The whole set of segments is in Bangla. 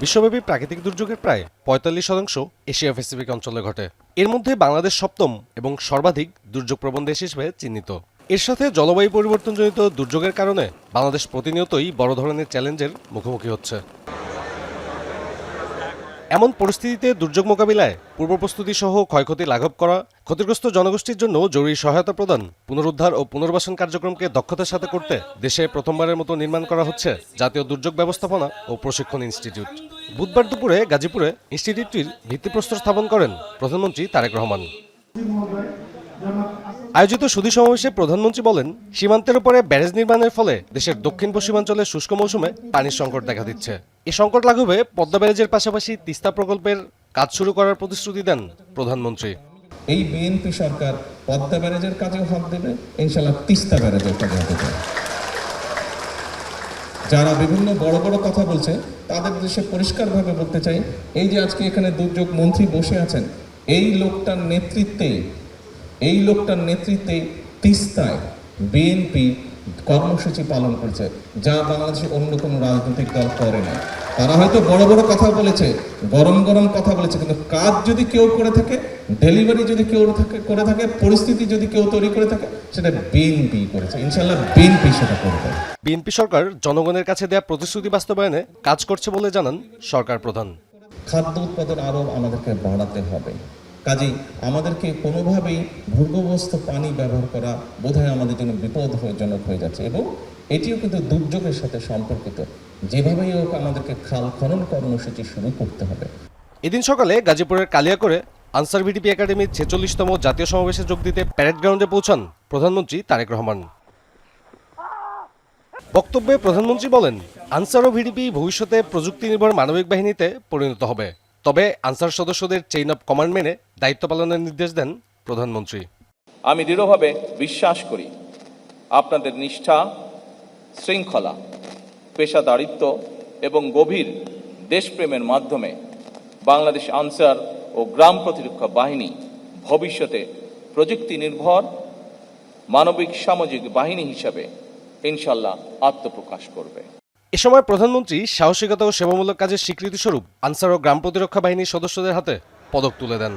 বিশ্বব্যাপী প্রাকৃতিক দুর্যোগের প্রায় ৪৫% এশিয়া প্যাসিফিক অঞ্চলে ঘটে। এর মধ্যে বাংলাদেশ সপ্তম এবং সর্বাধিক দুর্যোগপ্রবণ দেশ হিসেবে চিহ্নিত। এর সাথে জলবায়ু পরিবর্তনজনিত দুর্যোগের কারণে বাংলাদেশ প্রতিনিয়তই বড় ধরনের চ্যালেঞ্জের মুখোমুখি হচ্ছে। এমন পরিস্থিতিতে দুর্যোগ মোকাবিলায় পূর্ব প্রস্তুতি সহ ক্ষয়ক্ষতি লাঘব করা, ক্ষতিগ্রস্ত জনগোষ্ঠীর জন্য জরুরি সহায়তা প্রদান, পুনরুদ্ধার ও পুনর্বাসন কার্যক্রমকে দক্ষতার সাথে করতে দেশে প্রথমবারের মতো নির্মাণ করা হচ্ছে জাতীয় দুর্যোগ ব্যবস্থাপনা ও প্রশিক্ষণ ইনস্টিটিউট। বুধবার দুপুরে গাজীপুরে ইনস্টিটিউটটির ভিত্তিপ্রস্তর স্থাপন করেন প্রধানমন্ত্রী তারেক রহমান। আয়োজিত সুধী সমাবেশে প্রধানমন্ত্রী বলেন, সীমান্তের উপরে ব্যারেজ নির্মাণের ফলে দেশের দক্ষিণ পশ্চিমাঞ্চলে শুষ্ক মৌসুমে পানির সংকট দেখা দিচ্ছে। এই সংকট লাঘবে পদ্মা ব্যারেজের পাশাপাশি তিস্তা প্রকল্পের কাজ শুরু করার প্রতিশ্রুতি দেন প্রধানমন্ত্রী। এই বিএনপি সরকার পদ্মা ব্যারেজের কাজেও হাত দেবে, ইনশাআল্লাহ তিস্তা ব্যারেজের কাজে হাত দেবে। যারা বিভিন্ন বড় বড় কথা বলছে তাদের দেশে পরিষ্কারভাবে বলতে চাই, এই যে আজকে এখানে দুর্যোগ মন্ত্রী বসে আছেন, এই লোকটার নেতৃত্বে তিস্তায় বিএনপি কর্মসূচি পালন করেছে, যা বাংলাদেশে অন্য কোনো রাজনৈতিক দল করে না। তারা হয়তো বড় বড় কথা বলেছে, গরম গরম কথা বলেছে, কিন্তু কাজ যদি কেউ করে থাকে, ডেলিভারি যদি কেউ করে থাকে, পরিস্থিতি যদি কেউ তৈরি করে থাকে, সেটা বিএনপি করেছে। ইনশাআল্লাহ বিএনপি সেটা করবে। বিএনপি সরকার জনগণের কাছে দেয়া প্রতিশ্রুতি বাস্তবায়নে কাজ করছে বলে জানান সরকার প্রধান। খাদ্য উৎপাদন আরও আমাদেরকে বাড়াতে হবে। কাজেই আমাদেরকে কোনোভাবেই ভূগর্ভস্থ পানি ব্যবহার করা বোধহয় আমাদের জন্য বিপদজনক হয়ে যাচ্ছে, এবং এটিও কিন্তু দুর্যোগের সাথে সম্পর্কিত। যেভাবেই হোক আমাদেরকে খাল খনন কর্মসূচি শুরু করতে হবে। এদিন সকালে গাজীপুরের কালিয়াকৈরে আনসার ভিডিপি একাডেমির ৪৬তম জাতীয় সমাবেশে যোগ দিতে প্যারেড গ্রাউন্ডে পৌঁছান প্রধানমন্ত্রী তারেক রহমান। বক্তব্যে প্রধানমন্ত্রী বলেন, আনসার ও ভিডিপি ভবিষ্যতে প্রযুক্তি নির্ভর মানবিক বাহিনীতে পরিণত হবে। তবে আনসার সদস্যদের চেইন অব কমান্ড মেনে দায়িত্ব পালনের নির্দেশ দেন প্রধানমন্ত্রী। আমি দৃঢ়ভাবে বিশ্বাস করি আপনাদের নিষ্ঠা, শৃঙ্খলা, পেশাদারিত্ব এবং গভীর দেশপ্রেমের মাধ্যমে বাংলাদেশ আনসার ও গ্রাম প্রতিরক্ষা বাহিনী ভবিষ্যতে প্রযুক্তি নির্ভর মানবিক সামাজিক বাহিনী হিসাবে ইনশাল্লাহ আত্মপ্রকাশ করবে। এ সময় প্রধানমন্ত্রী সাহসিকতা ও সেবামূলক কাজের স্বীকৃতি স্বরূপ আনসার ও গ্রাম প্রতিরক্ষা বাহিনীর সদস্যদের হাতে পদক তুলে দেন।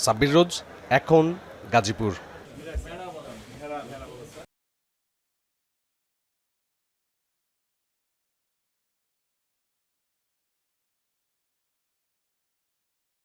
সাব্বির রোজ, এখন, গাজীপুর।